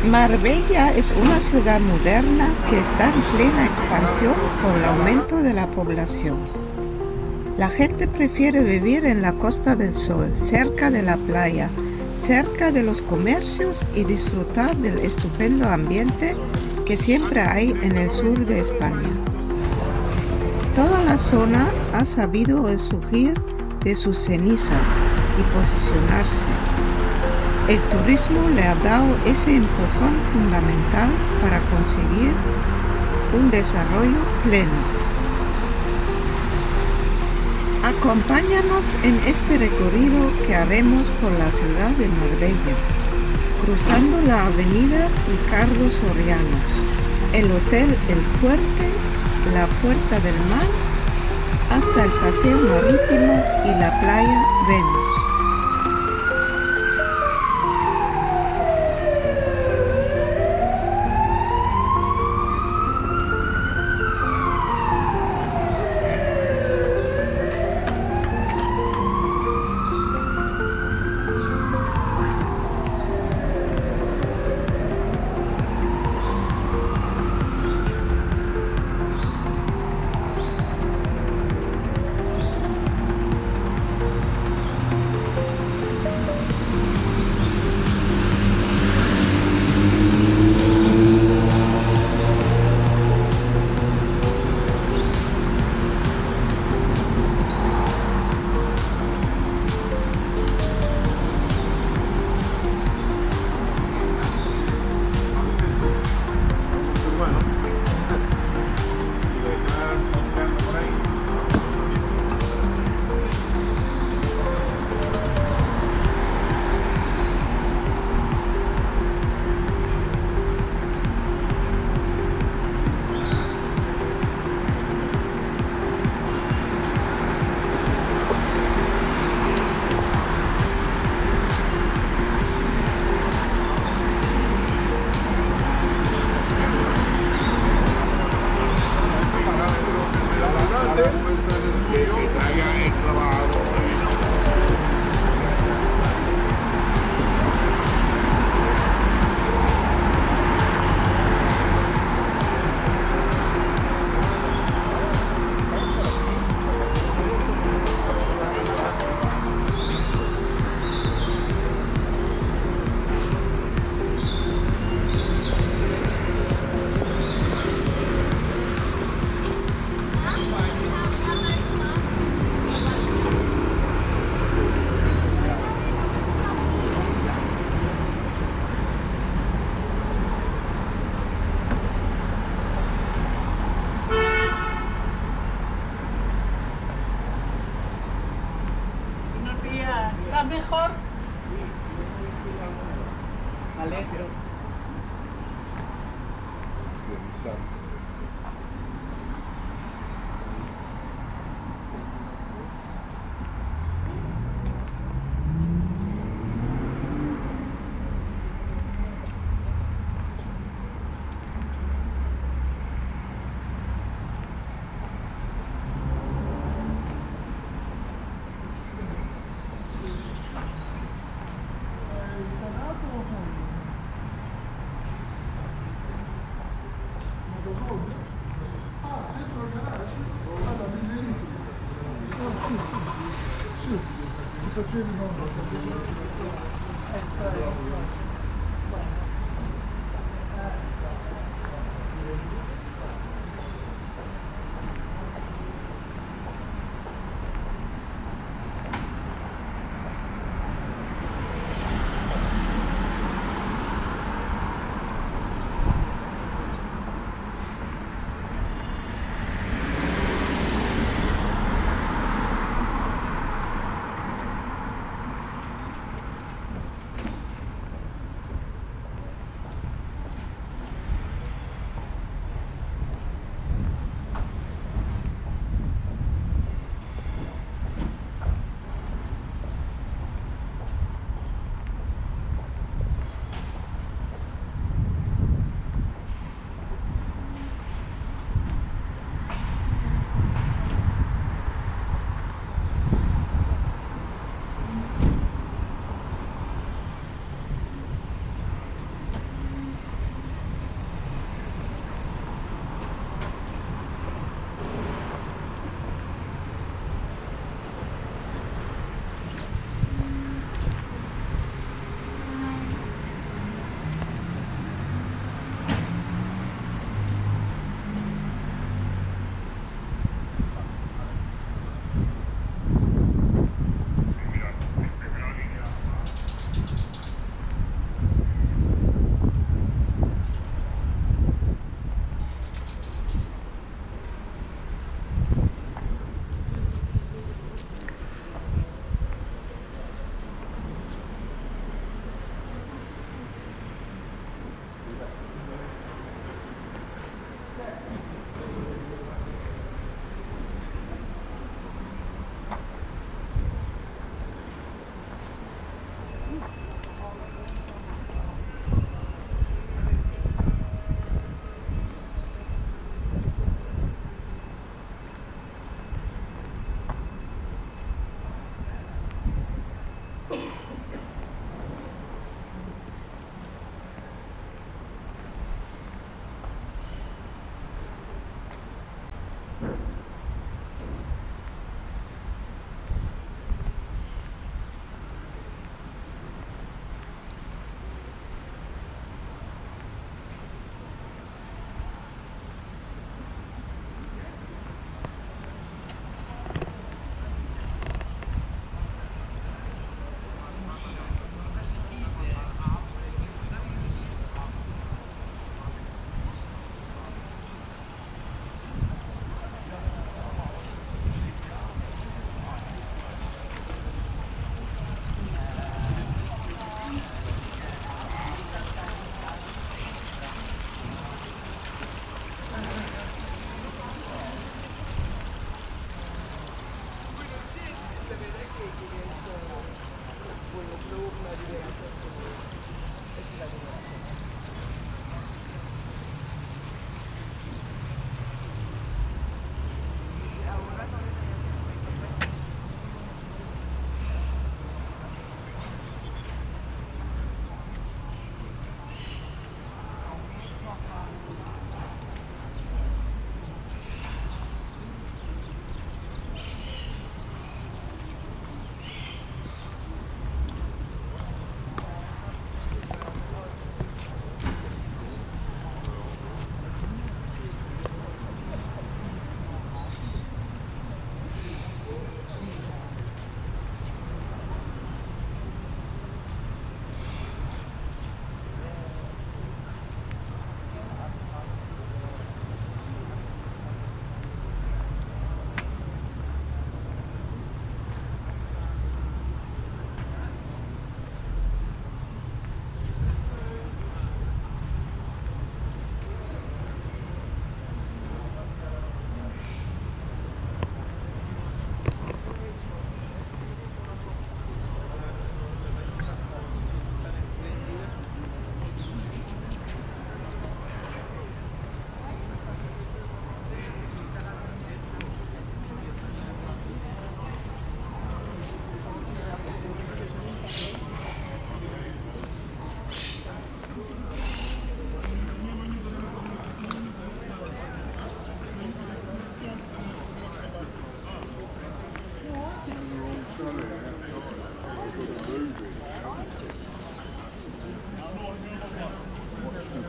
Marbella es una ciudad moderna que está en plena expansión por el aumento de la población. La gente prefiere vivir en la Costa del Sol, cerca de la playa, cerca de los comercios y disfrutar del estupendo ambiente que siempre hay en el sur de España. Toda la zona ha sabido resurgir de sus cenizas y posicionarse. El turismo le ha dado ese empujón fundamental para conseguir un desarrollo pleno. Acompáñanos en este recorrido que haremos por la ciudad de Marbella, cruzando la avenida Ricardo Soriano, el Hotel El Fuerte, la Puerta del Mar, hasta el Paseo Marítimo y la Playa Venus. ¿Está mejor? Vale, pero...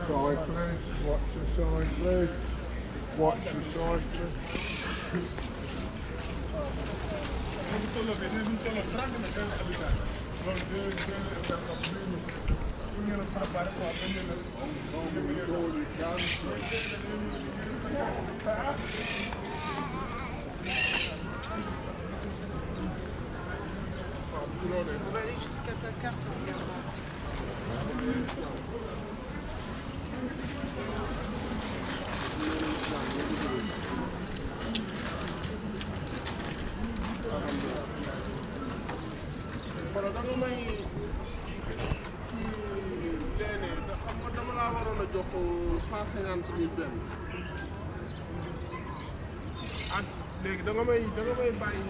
side, please. Watch the side, please. Watch the side, please. On va aller jusqu'à ta carte, regarde. Voilà, da nga may léeg-léeg xam nga dama laa waroon a jox 150 000 benn ak léegi da nga may bàyyi